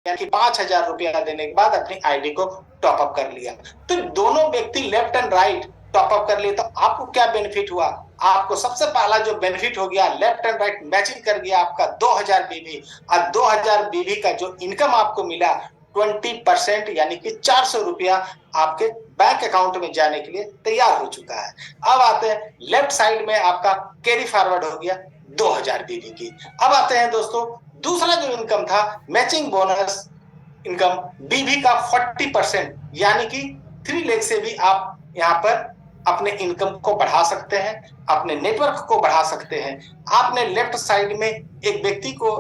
यानी कि 5,000 रुपया देने के बाद अपनी आईडी को टॉपअप कर लिया। तो दोनों व्यक्ति लेफ्ट एंड राइट टॉपअप कर लिए, तो आपको क्या बेनिफिट हुआ? आपको सबसे पहला जो बेनिफिट हो गया, लेफ्ट एंड राइट मैचिंग कर गया आपका 2000 बीबी, और 2000 बीबी का जो इनकम आपको मिला 20% यानी कि 400 रुपया आपके बैंक अकाउंट में जाने के लिए तैयार हो चुका है। अब आते हैं लेफ्ट साइड में आपका कैरी फॉरवर्ड हो गया 2000 बीबी की। अब आते हैं दोस्तों दूसरा जो इनकम था मैचिंग बोनस इनकम बीबी का 40% यानी कि 3 लाख से भी आप यहाँ पर अपने इनकम को बढ़ा सकते हैं, अपने नेटवर्क को बढ़ा सकते हैं। आपने लेफ्ट साइड में एक व्यक्ति को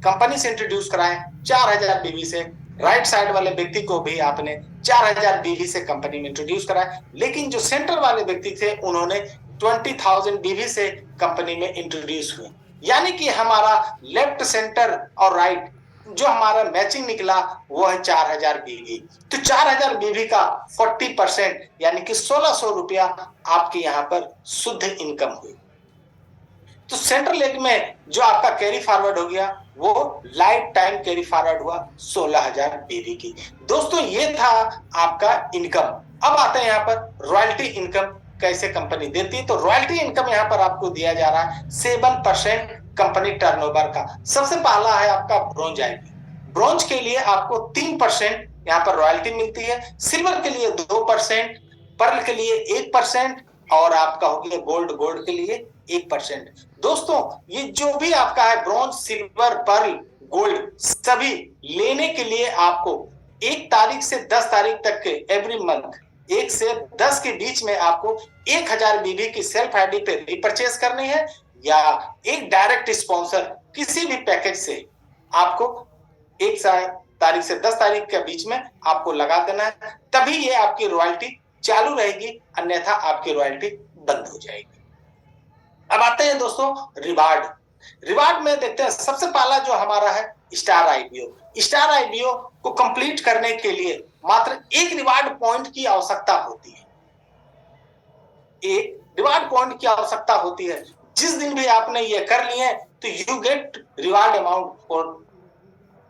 कंपनी से इंट्रोड्यूस कराएं 4000 बीवी से, राइट साइड वाले व्यक्ति को भी आपने 4000 बीवी से कंपनी में इंट्रोड्यूस कराया, लेकिन जो सेंटर वाले व्यक्ति थे उन्होंने 20,000 बीवी से कंपनी में इंट्रोड्यूस हुए। यानी कि हमारा लेफ्ट सेंटर और राइट जो हमारा मैचिंग निकला वो है 4000 बीवी। तो 4000 बीवी का 40% यानी कि 1600 रुपया आपके यहाँ पर शुद्ध इनकम हुई। तो सेंट्रल लेग में जो आपका कैरी फॉरवर्ड हो गया वो लाइफ टाइम कैरी फॉरवर्ड हुआ 16,000 बीवी की। दोस्तों ये था आपका इनकम। अब आते हैं यहाँ पर रॉयल्टी इनकम कैसे कंपनी देती है। तो रॉयल्टी इनकम यहाँ पर आपको दिया जा रहा है 7% कंपनी टर्नओवर का। सबसे पहला है आपका ब्रोंज आईडी। ब्रोंज के लिए आपको 3% यहाँ पर रॉयल्टी मिलती है, सिल्वर के लिए 2%, पर्ल के लिए 1% और आपका हो गया गोल्ड के लिए 1%। दोस्तों ये जो भी आपका है ब्रॉन्ज, सिल्वर, पर्ल, गोल्ड सभी लेने के लिए आपको 1 तारीख से 10 तारीख तक के एवरी मंथ 1 से 10 के बीच में आपको 1000 बीबी की सेल्फ आईडी पे रिपर्चेस करनी है, या एक डायरेक्ट स्पॉन्सर किसी भी पैकेज से आपको 1 तारीख से 10 तारीख के बीच में आपको लगा देना है, तभी ये आपकी रॉयल्टी चालू रहेगी, अन्यथा आपकी रॉयल्टी बंद हो जाएगी। अब आते हैं दोस्तों रिवार्ड में देखते हैं सबसे पहला जो हमारा है स्टार आईबीओ। स्टार आईबीओ को कंप्लीट करने के लिए मात्र 1 रिवार्ड पॉइंट की आवश्यकता होती है। 1 रिवार्ड पॉइंट की आवश्यकता होती है। जिस दिन भी आपने ये कर लिए तो you get reward amount for,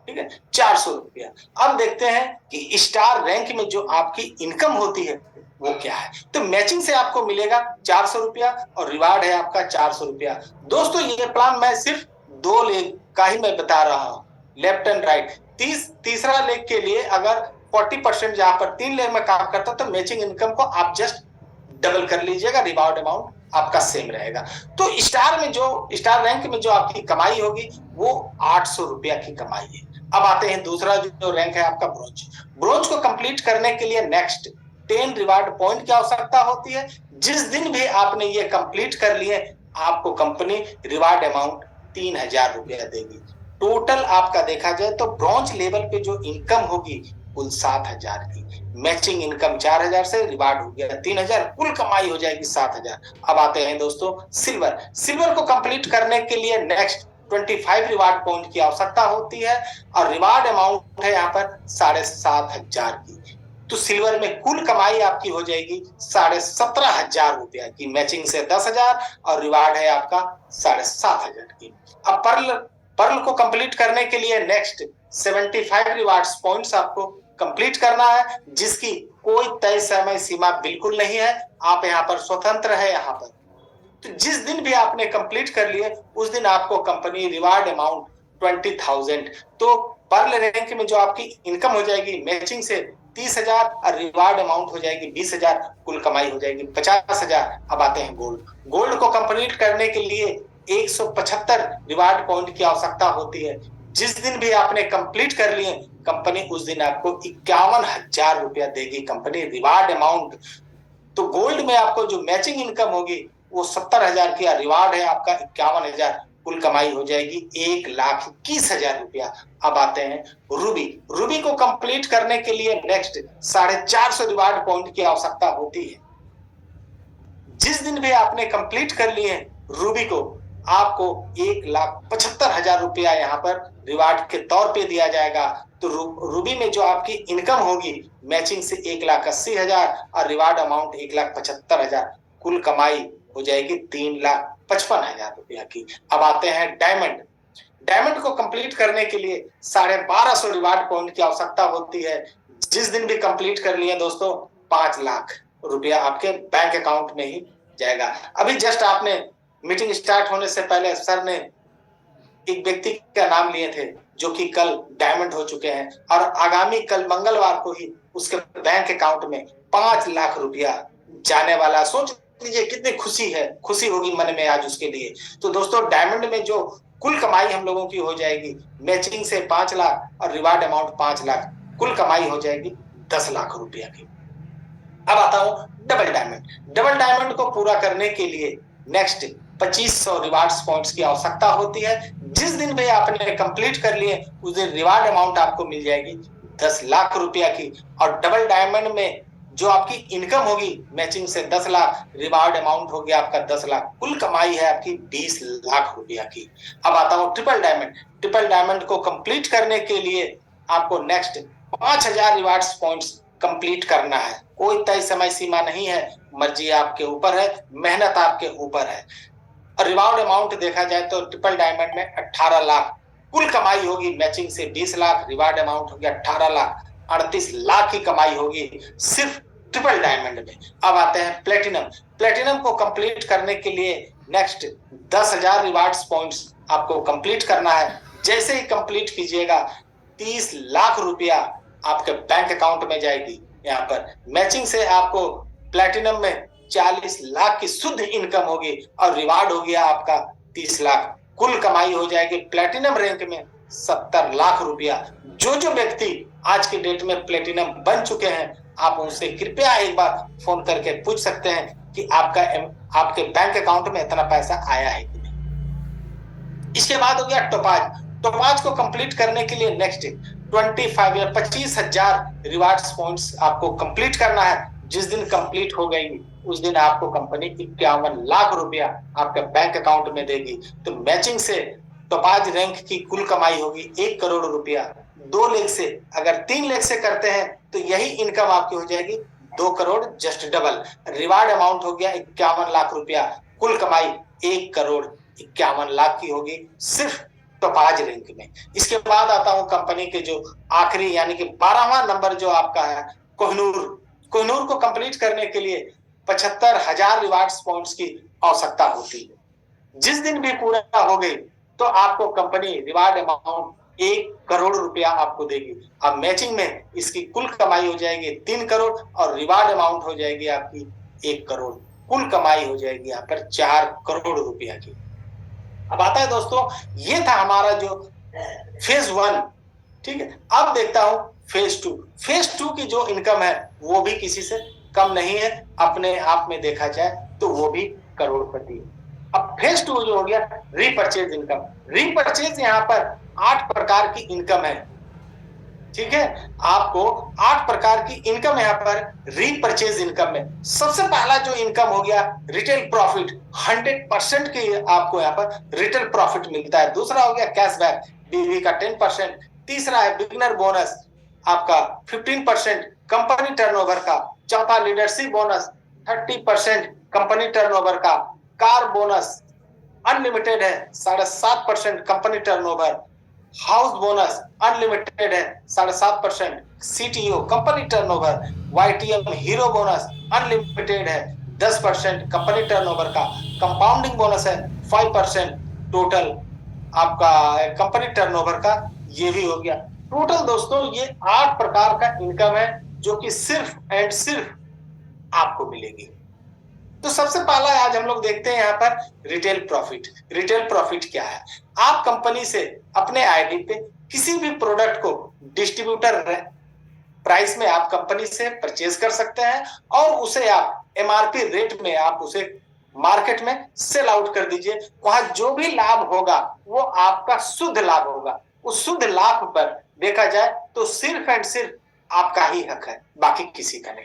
ठीक है, 400 रुपया। अब देखते हैं कि स्टार रैंक में जो आपकी इनकम होती है वो क्या है। तो मैचिंग से आपको मिलेगा 400 रुपया और रिवार्ड है आपका 400 रुपया। दोस्तों ये प्लान मैं सिर्फ 2 लेग का ही मैं बता रहा हूं, लेफ्ट एंड राइट। तीसरा लेग के लिए अगर 40% जहां पर 3 लेग में काम करता तो मैचिंग इनकम को आप जस्ट डबल कर लीजिएगा, रिवार्ड अमाउंट आपका सेम रहेगा। तो स्टार रैंक में जो आपकी कमाई होगी वो 800 रुपया की कमाई है। अब आते हैं दूसरा जो रैंक है आपका ब्रोंज को कंप्लीट करने के लिए नेक्स्ट 10 रिवार्ड पॉइंट की आवश्यकता होती है। जिस दिन भी आपने ये कंप्लीट कर लिए आपको कंपनी रिवार्ड अमाउंट 3000 रुपया देगी। टोटल आपका देखा जाए तो ब्रॉन्ज लेवल पे जो इनकम होगी कुल 7000 की, मैचिंग इनकम 4000 से रिवार्ड हो गया 3000, कुल कमाई हो जाएगी 7000। अब आते हैं दोस्तों सिल्वर को कंप्लीट करने के लिए नेक्स्ट 25 रिवार्ड पॉइंट की आवश्यकता होती है और रिवार्ड अमाउंट है यहाँ पर 7500 की। तो सिल्वर में कुल कमाई आपकी हो जाएगी 17,500 रुपया की, मैचिंग से 10,000 और रिवार्ड है आपका 7,500 की। अब पर्ल को कंप्लीट करने के लिए नेक्स्ट 75 रिवार्ड्स पॉइंट्स आपको कंप्लीट करना है, जिसकी कोई तय समय सीमा बिल्कुल नहीं है, आप यहाँ पर स्वतंत्र है। यहाँ पर तो जिस दिन भी आपने कंप्लीट कर लिए उस दिन आपको कंपनी रिवार्ड अमाउंट 20,000, तो पर्ल रैंक में जो आपकी इनकम हो जाएगी मैचिंग से 30,000 और रिवार्ड अमाउंट हो जाएगी 20,000, कुल कमाई हो जाएगी 50,000। अब आते हैं गोल्ड को कंप्लीट करने के लिए 175 रिवार्ड पॉइंट की आवश्यकता होती है। जिस दिन भी आपने कंप्लीट कर लिए कंपनी उस दिन आपको 51,000 रुपया देगी कंपनी रिवार्ड अमाउंट। तो गोल्ड में आपको जो मैचिंग इनकम होगी वो 70,000 की, रिवार्ड है आपका 51,000, कुल कमाई हो जाएगी 1,21,000 रुपया। अब आते हैं रूबी को कंप्लीट करने के लिए नेक्स्ट 450 रिवार्ड पॉइंट की आवश्यकता होती है। जिस दिन भी आपने कंप्लीट कर लिए रूबी को आपको 1,75,000 रुपया यहाँ पर रिवार्ड के तौर पे दिया जाएगा। तो रूबी में जो आपकी इनकम होगी मैचिंग से 1,80,000 और रिवार्ड अमाउंट 1,75,000, कुल कमाई हो जाएगी 3,55,000 रुपया की। अब आते हैं डायमंड को कंप्लीट करने के लिए 1250 रिवार्ड पॉइंट की आवश्यकता होती है। जिस दिन भी कंप्लीट कर लिए दोस्तों 5 लाख रुपया आपके बैंक अकाउंट में ही जाएगा। अभी जस्ट आपने मीटिंग स्टार्ट होने से पहले सर ने एक व्यक्ति का नाम लिए थे जो कि कल डायमंड हो चुके हैं और आगामी कल मंगलवार को ही उसके बैंक अकाउंट में 5 लाख रुपया जाने वाला। सोच लीजिए कितनी खुशी है, खुशी होगी मन में आज उसके लिए। तो दोस्तों डायमंड में जो कुल कमाई हम लोगों की हो जाएगी मैचिंग से 5 लाख और रिवार्ड अमाउंट 5 लाख, कुल कमाई हो जाएगी 10 लाख रुपया की। अब आता हूं डबल डायमंड। डबल डायमंड को पूरा करने के लिए नेक्स्ट 2500 रिवार्ड्स पॉइंट्स की आवश्यकता होती है। जिस दिन भी आपने कंप्लीट कर लिए उस दिन रिवार्ड अमाउंट आपको मिल जाएगी 10 लाख रुपया की। और डबल डायमंड में जो आपकी इनकम होगी मैचिंग से 10 लाख, रिवार्ड अमाउंट हो गया आपका 10 लाख, कुल कमाई है आपकी 20 लाख रुपया की। अब आता हूं ट्रिपल डायमंड। ट्रिपल डायमंड को कंप्लीट करने के लिए आपको नेक्स्ट 5000 रिवार्ड्स पॉइंट्स कंप्लीट करना है। कोई तय समय सीमा नहीं है, मर्जी आपके ऊपर है, मेहनत आपके ऊपर है। और रिवार्ड अमाउंट देखा जाए तो ट्रिपल डायमंड में 18 लाख, कुल कमाई होगी मैचिंग से 20 लाख, रिवार्ड अमाउंट हो गया 18 लाख, 38 लाख की कमाई होगी सिर्फ ट्रिपल डायमंड में। अब आते हैं प्लेटिनम। प्लेटिनम को कंप्लीट करने के लिए नेक्स्ट 10,000 रिवार्ड्स पॉइंट्स आपको कंप्लीट करना है। जैसे ही कंप्लीट कीजिएगा 30 लाख रुपया आपके बैंक अकाउंट में जाएगी। यहाँ पर मैचिंग से आपको प्लेटिनम में 40 लाख की शुद्ध इनकम होगी और रिवार्ड हो गया आपका 30 लाख, कुल कमाई हो जाएगी प्लेटिनम रैंक में 70 लाख रुपया। जो व्यक्ति आज के डेट में प्लेटिनम बन चुके हैं आप उनसे कृपया एक बार फोन करके पूछ सकते हैं कि आपके बैंक अकाउंट में इतना पैसा आया है कि नहीं। इसके बाद हो गया टोपाज। टोपाज को कंप्लीट करने के लिए नेक्स्ट 25,000 रिवार्ड्स पॉइंट्स आपको कंप्लीट करना है। जिस दिन कंप्लीट हो गई उस दिन आपको कंपनी 51 लाख रुपया आपके बैंक अकाउंट में देगी। तो मैचिंग से टोपाज रैंक की कुल कमाई होगी 1 करोड़ रुपया। 2 लेग से, अगर 3 लेग से करते हैं तो यही इनकम आपकी हो जाएगी 2 crore just double. Reward amount हो गया 51 लाख रुपया, कुल कमाई 1 करोड़ 51 लाख की होगी सिर्फ टोपाज रैंक में। इसके बाद आता हूं कंपनी के जो आखिरी यानी कि 12वां नंबर जो आपका है कोहिनूर। कोहिनूर को कंप्लीट करने के लिए 75,000 रिवार्ड्स पॉइंट्स की आवश्यकता होती है। जिस दिन भी पूरा हो गई तो आपको कंपनी रिवार्ड अमाउंट 1 करोड़ रुपया आपको देगी। अब मैचिंग में इसकी कुल कमाई हो जाएगी 3 करोड़ और रिवार्ड अमाउंट हो जाएगी आपकी 1 करोड़, कुल कमाई हो जाएगी यहाँ पर 4 करोड़ रुपया की। अब आता है दोस्तों ये था हमारा जो फेज 1, ठीक है। अब देखता हूं फेज 2। फेज 2 की जो इनकम है वो भी किसी से कम नहीं है, अपने आप में देखा जाए तो वो भी करोड़पति है। अब फेज 2 जो हो गया रीपरचेज इनकम। रीपरचेज यहाँ पर 8 प्रकार की इनकम है, ठीक है। आपको 8 प्रकार की इनकम यहाँ पर रीपरचेज इनकम में सबसे पहला जो इनकम हो गया रिटेल प्रॉफिट, 100% की आपको यहाँ पर रिटेल प्रॉफिट मिलता है। दूसरा हो गया कैशबैक बीवी का 10%। तीसरा है बिगिनर बोनस आपका 15% कंपनी टर्नओवर का। चौथा लीडरशिप बोनस 30% कंपनी टर्नओवर का। कार बोनस अनलिमिटेड है 7.5% company turnover. House bonus unlimited है 7.5% CTO company turnover. YTM hero bonus unlimited है 10% कंपनी टर्नओवर का। कंपाउंडिंग बोनस है 5% टोटल आपका कंपनी टर्नओवर का। ये भी हो गया टोटल दोस्तों ये 8 प्रकार का इनकम है जो कि सिर्फ एंड सिर्फ आपको मिलेगी। तो सबसे पहला आज हम लोग देखते हैं यहाँ पर रिटेल प्रॉफिट। रिटेल प्रॉफिट क्या है? आप कंपनी से अपने आईडी पे किसी भी प्रोडक्ट को डिस्ट्रीब्यूटर प्राइस में आप कंपनी से परचेज कर सकते हैं और उसे आप एमआरपी रेट में आप उसे मार्केट में सेल आउट कर दीजिए। वहां जो भी लाभ होगा वो आपका शुद्ध लाभ होगा। उस शुद्ध लाभ पर देखा जाए तो सिर्फ एंड सिर्फ आपका ही हक है, बाकी किसी का नहीं,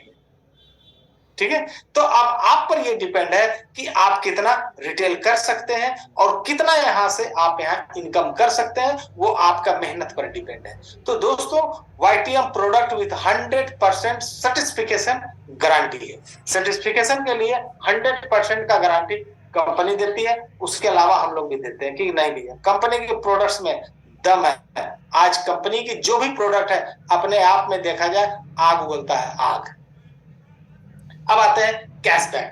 ठीक है। तो अब आप पर ये डिपेंड है कि आप कितना रिटेल कर सकते हैं और कितना यहां से आप यहां इनकम कर सकते हैं, वो आपका मेहनत पर डिपेंड है। तो दोस्तों YTM product with 100% certification guarantee है। सर्टिफिकेशन के लिए 100% का गारंटी कंपनी देती है, उसके अलावा हम लोग भी देते हैं कि नहीं भैया कंपनी के प्रोडक्ट्स में दम है। आज कंपनी की जो भी प्रोडक्ट है अपने आप में देखा जाए आग उगलता है, आग। अब आते हैं कैशबैक।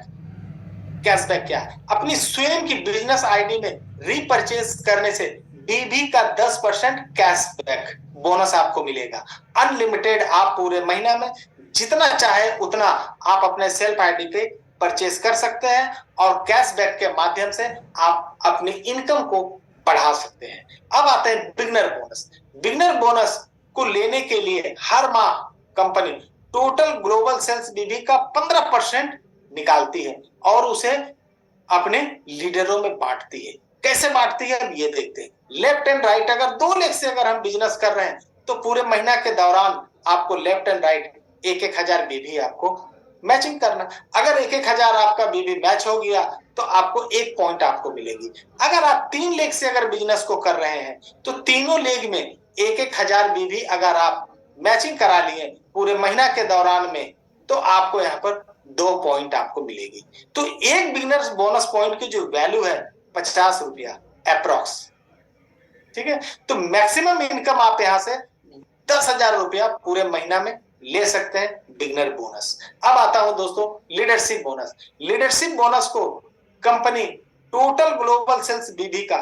कैशबैक क्या है? अपनी स्वयं की बिजनेस आईडी में रीपरचेज करने से बीबी का 10% कैशबैक बोनस आपको मिलेगा। अनलिमिटेड, आप पूरे महीना में जितना चाहे उतना आप अपने सेल्फ आईडी पे परचेज कर सकते हैं और कैशबैक के माध्यम से आप अपनी इनकम को बढ़ा सकते हैं। अब आते हैं बिगनर बोनस। बिगनर बोनस को लेने के लिए हर माह कंपनी टोटल ग्लोबल सेल्स बीबी का 15% निकालती है और उसे अपने लीडरों में बांटती है। कैसे बांटती है अब ये देखते हैं। लेफ्ट एंड राइट, अगर 2 लाख से अगर हम बिजनेस कर रहे हैं तो पूरे महीना के दौरान आपको लेफ्ट एंड राइट 1-1 हजार बीबी आपको मैचिंग करना। अगर 1-1 हजार आपका बीबी मैच हो गया तो आपको 1 पॉइंट आपको मिलेगी। अगर आप 3 लाख से अगर बिजनेस को कर रहे हैं तो तीनों लेग में 1-1 हजार बीबी अगर आप मैचिंग करा लिए पूरे महीना के दौरान में तो आपको यहाँ पर 2 पॉइंट आपको मिलेगी। तो एक बिगिनर्स बोनस पॉइंट की जो वैल्यू है 50 रुपया अप्रोक्स, ठीक है। तो मैक्सिमम इनकम आप यहाँ से 10,000 रुपया पूरे महीना में ले सकते हैं बिगिनर बोनस। अब आता हूं दोस्तों लीडरशिप बोनस। लीडरशिप बोनस को कंपनी टोटल ग्लोबल सेल्स बीबी का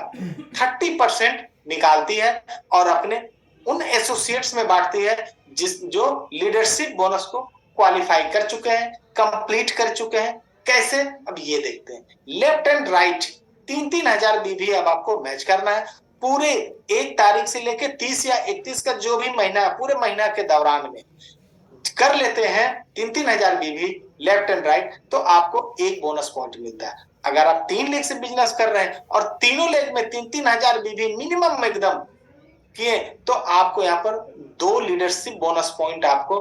30% निकालती है और अपने उन एसोसिएट्स में बांटती है जो लीडरशिप बोनस को क्वालिफाई कर चुके हैं, कंप्लीट कर चुके हैं। कैसे अब ये देखते हैं। लेफ्ट एंड राइट 3-3 हजार बीबी अब आपको मैच करना है पूरे 1 तारीख से लेके 30 या 31 का जो भी महीना पूरे महीना के दौरान में कर लेते हैं 3-3 हजार बीबी लेफ्ट एंड राइट तो आपको 1 बोनस पॉइंट मिलता है। अगर आप 3 लेग से बिजनेस कर रहे हैं और तीनों लेग में 3-3 हजार बीबी मिनिमम एकदम किए तो आपको यहाँ पर 2 लीडरशिप बोनस पॉइंट आपको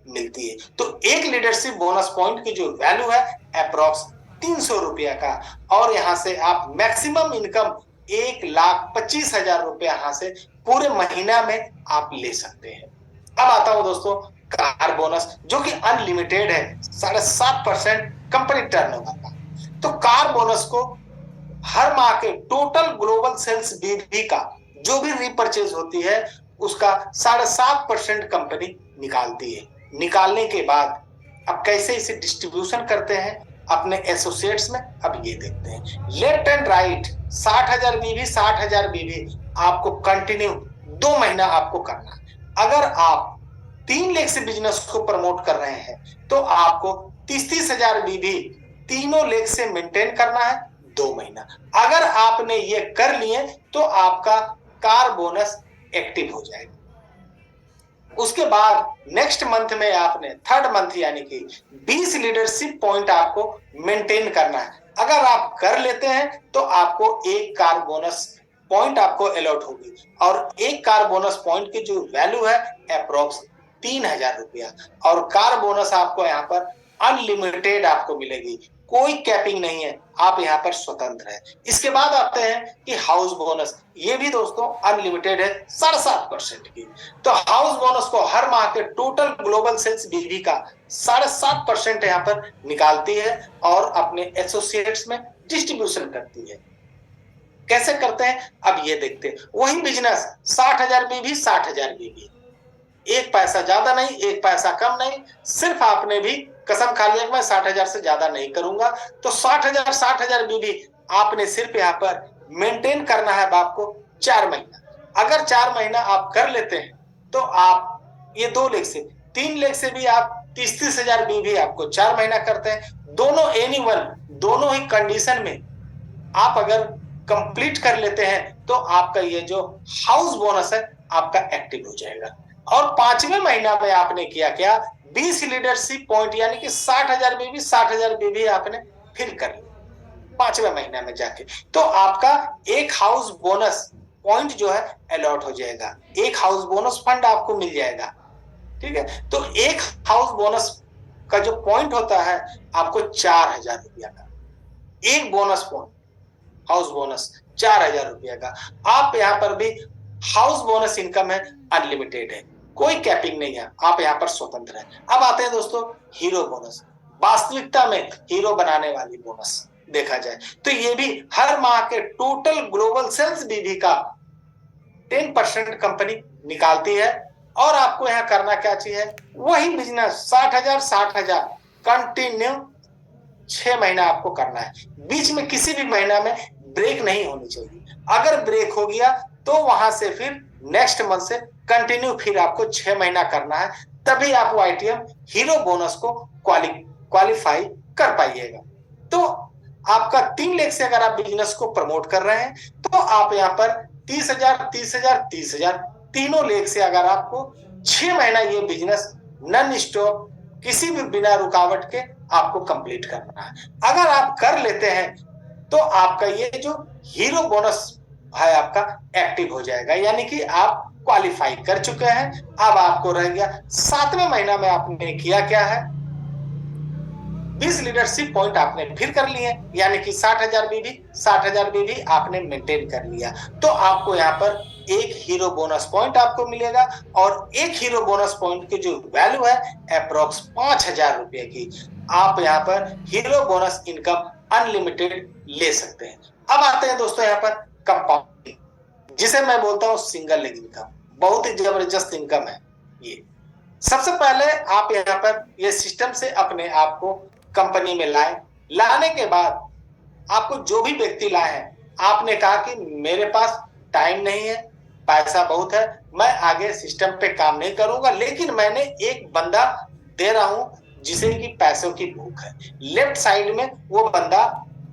मिलती है। तो एक लीडरशिप बोनस पॉइंट की जो वैल्यू है अप्रोक्स 300 रुपया का और यहाँ से आप मैक्सिमम इनकम 1,25,000 रुपया यहाँ से पूरे महीना में आप ले सकते हैं। अब आता हूं दोस्तों कार बोनस जो कि अनलिमिटेड है 7.5% कंपनी टर्नओवर का। तो कार बोनस को हर माह के टोटल ग्लोबल सेल्स बीबी का जो भी रीपरचेज होती है उसका 7.5% कंपनी निकालती है। निकालने के बाद अब कैसे इसे डिस्ट्रीब्यूशन करते हैं अपने एसोसिएट्स में अब ये देखते हैं। लेफ्ट एंड राइट 60,000 बीबी 60,000 बीबी आपको कंटिन्यू 2 महीना आपको करना है। अगर आप 3 लाख से बिजनेस को प्रमोट कर रहे हैं तो आपको 30-30 हजार बीबी तीनों लेग से मेंटेन करना है 2 महीना। अगर आपने ये कर लिए तो आपका कार बोनस एक्टिव हो जाएगा। उसके बाद नेक्स्ट मंथ में आपने 3rd मंथ यानी कि 20 लीडरशिप पॉइंट आपको मेंटेन करना है। अगर आप कर लेते हैं तो आपको 1 कार बोनस पॉइंट आपको अलॉट होगी और 1 कार बोनस पॉइंट की जो वैल्यू है अप्रोक्स 3,000 रुपया और कार बोनस आपको यहाँ पर अनलिमिटेड आपको मिलेगी, कोई कैपिंग नहीं है, आप यहाँ पर स्वतंत्र है। इसके बाद आते हैं कि हाउस बोनस, ये भी दोस्तों अनलिमिटेड है 7.5% की। तो हाउस बोनस को हर माह के टोटल ग्लोबल सेल्स बीबी का 7.5% यहाँ पर निकालती है और अपने एसोसिएट्स में डिस्ट्रीब्यूशन करती है। कैसे करते हैं अब ये देखते हैं। वही बिजनेस 60,000 बीबी 60,000 बीबी, 1 पैसा ज्यादा नहीं 1 पैसा कम नहीं, सिर्फ आपने भी कसम खा लिया मैं 60,000 से ज्यादा नहीं करूंगा। तो 60,000 बीबी आपने सिर्फ यहाँ पर मेंटेन करना है आपको 4 महीना। अगर 4 महीना आप कर लेते हैं तो आप ये 2 लाख से 3 लाख से भी आप 30-30 हजार बीबी आपको 4 महीना करते हैं। दोनों एनीवन दोनों ही कंडीशन में आप अगर कंप्लीट कर लेते हैं तो आपका ये जो हाउस बोनस है आपका एक्टिव हो जाएगा। और 5वें महीना में आपने किया क्या 20 लीडरशिप पॉइंट यानी कि 60,000 बीबी 60,000 बीबी आपने फिर कर लिया 5वें महीना में जाके तो आपका 1 हाउस बोनस पॉइंट जो है अलॉट हो जाएगा, 1 हाउस बोनस फंड आपको मिल जाएगा। ठीक है, तो 1 हाउस बोनस का जो पॉइंट होता है आपको 4,000 रुपया का 1 बोनस पॉइंट, हाउस बोनस 4,000 रुपया का। आप यहाँ पर भी हाउस बोनस इनकम है अनलिमिटेड है, कोई कैपिंग नहीं है, आप यहाँ पर स्वतंत्र है। अब आते हैं दोस्तों हीरो बोनस, वास्तविकता में हीरो बनाने वाली बोनस। देखा जाए तो ये भी हर माह के टोटल ग्लोबल सेल्स बीवी का 10% कंपनी निकालती है। और आपको यहाँ करना क्या चाहिए, वही बिजनेस 60,000 कंटिन्यू 6 महीना आपको करना है। बीच में किसी भी महीना में ब्रेक नहीं होनी चाहिए। अगर ब्रेक हो गया तो वहां से फिर नेक्स्ट मंथ से कंटिन्यू फिर आपको 6 महीना करना है, तभी आप YTM हीरो बोनस को क्वालिफाई कर पाइएगा। तो आपका 3 लाख से अगर आप बिजनेस को प्रमोट कर रहे हैं तो आप यहाँ पर 30,000 30,000 30,000 तीनों लेख से अगर आपको 6 महीना ये बिजनेस नॉन स्टॉप किसी भी बिना रुकावट के आपको कंप्लीट करना है। अगर आप कर लेते हैं तो आपका ये जो हीरो बोनस है आपका एक्टिव हो जाएगा, यानी कि आप क्वालिफाई कर चुके हैं। अब आपको रह गया 7वें महीना में आपने किया क्या है, 20 लीडरशिप पॉइंट आपने फिर कर लिए, यानी कि 60,000 बीवी आपने मेंटेन कर लिया। तो आपको यहाँ पर एक हीरो बोनस पॉइंट आपको मिलेगा और एक हीरो बोनस पॉइंट की जो वैल्यू है अप्रोक्स 5,000 रुपए की। आप यहाँ पर हीरो बोनस इनकम अनलिमिटेड ले सकते हैं। अब आते हैं दोस्तों यहाँ पर कंपाउंडिंग, जिसे मैं बोलता हूँ सिंगल लेग इनकम। बहुत ही जबरदस्त इनकम है ये। सबसे पहले आप यहाँ पर ये सिस्टम से अपने आप को कंपनी में लाने के बाद आपको जो भी व्यक्ति लाए हैं, आपने कहा कि मेरे पास टाइम नहीं है, पैसा बहुत है, मैं आगे सिस्टम पे काम नहीं करूंगा, लेकिन मैंने एक बंदा दे रहा हूं जिसे कि पैसों की भूख है। लेफ्ट साइड में वो बंदा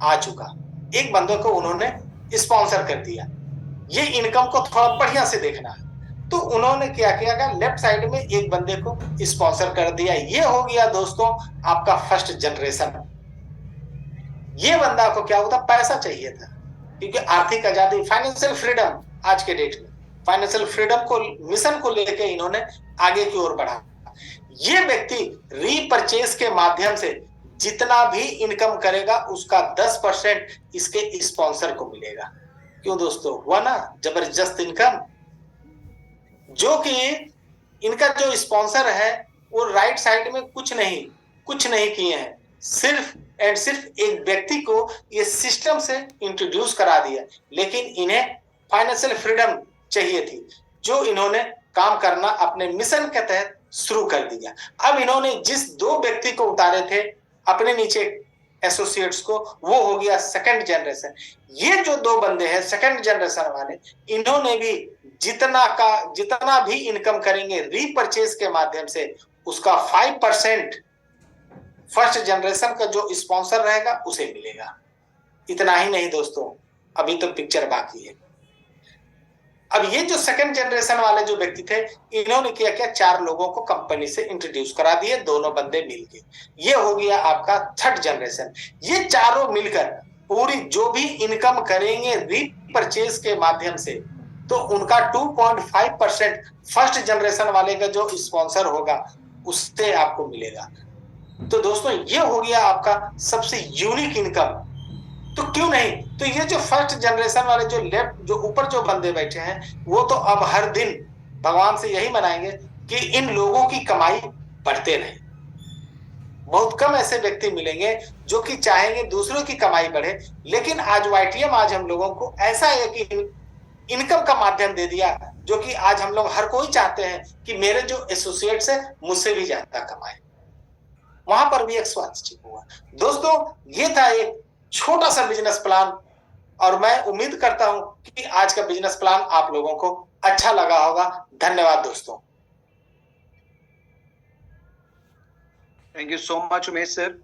आ चुका, एक बंदे को उन्होंने स्पॉन्सर कर दिया। ये इनकम को थोड़ा बढ़िया से देखना है। तो उन्होंने क्या किया, लेफ्ट साइड में एक बंदे को स्पॉन्सर कर दिया। ये हो गया दोस्तों आपका फर्स्ट जनरेशन। ये बंदा को क्या होता, पैसा चाहिए था, क्योंकि आर्थिक आजादी, फाइनेंशियल फ्रीडम, आज के डेट में फाइनेंशियल फ्रीडम को मिशन को लेकर इन्होंने आगे की ओर बढ़ा। ये व्यक्ति रीपरचेज के माध्यम से जितना भी इनकम करेगा उसका 10% इसके स्पॉन्सर को मिलेगा। क्यों दोस्तों, हुआ ना जबरदस्त इनकम। जो कि इनका जो स्पॉन्सर है वो राइट साइड में कुछ नहीं किए हैं, सिर्फ एंड सिर्फ एक व्यक्ति को ये सिस्टम से इंट्रोड्यूस करा दिया, लेकिन इन्हें फाइनेंशियल फ्रीडम चाहिए थी, जो इन्होंने काम करना अपने मिशन के तहत शुरू कर दिया। अब इन्होंने जिस 2 व्यक्ति को उतारे थे अपने नीचे एसोसिएट्स को, वो हो गया सेकंड जनरेशन। ये जो 2 बंदे हैं सेकंड जनरेशन वाले, इन्होंने भी जितना भी इनकम करेंगे रीपरचेज के माध्यम से उसका 5% फर्स्ट जनरेशन का जो स्पॉन्सर रहेगा उसे मिलेगा। इतना ही नहीं दोस्तों, अभी तो पिक्चर बाकी है। अब ये जो सेकंड जनरेशन वाले जो व्यक्ति थे, इन्होंने क्या 4 लोगों को कंपनी से इंट्रोड्यूस करा दिए, दोनों बंदे मिलके। ये हो गया आपका थर्ड जनरेशन। ये चारों मिलकर पूरी जो भी इनकम करेंगे रीपरचेज के माध्यम से, तो उनका 2.5% फर्स्ट जनरेशन वाले का जो स्पॉन्सर होगा उससे आपको मिलेगा। तो दोस्तों ये हो गया आपका सबसे यूनिक इनकम। तो क्यों नहीं, तो ये जो फर्स्ट जनरेशन वाले जो लेफ्ट जो ऊपर जो बंदे बैठे हैं, वो तो अब हर दिन भगवान से यही मनाएंगे कि इन लोगों की कमाई बढ़ते रहे। बहुत कम ऐसे व्यक्ति मिलेंगे जो कि चाहेंगे दूसरों की कमाई बढ़े, लेकिन आज YTM आज हम लोगों को ऐसा एक इनकम का माध्यम दे दिया, जो कि आज हम लोग हर कोई चाहते हैं कि मेरे जो एसोसिएट्स है मुझसे भी ज्यादा कमाए। वहां पर भी एक स्वास्थ्य हुआ। दोस्तों ये था एक छोटा सा बिजनेस प्लान, और मैं उम्मीद करता हूं कि आज का बिजनेस प्लान आप लोगों को अच्छा लगा होगा। धन्यवाद दोस्तों। Thank you so much Umesh sir.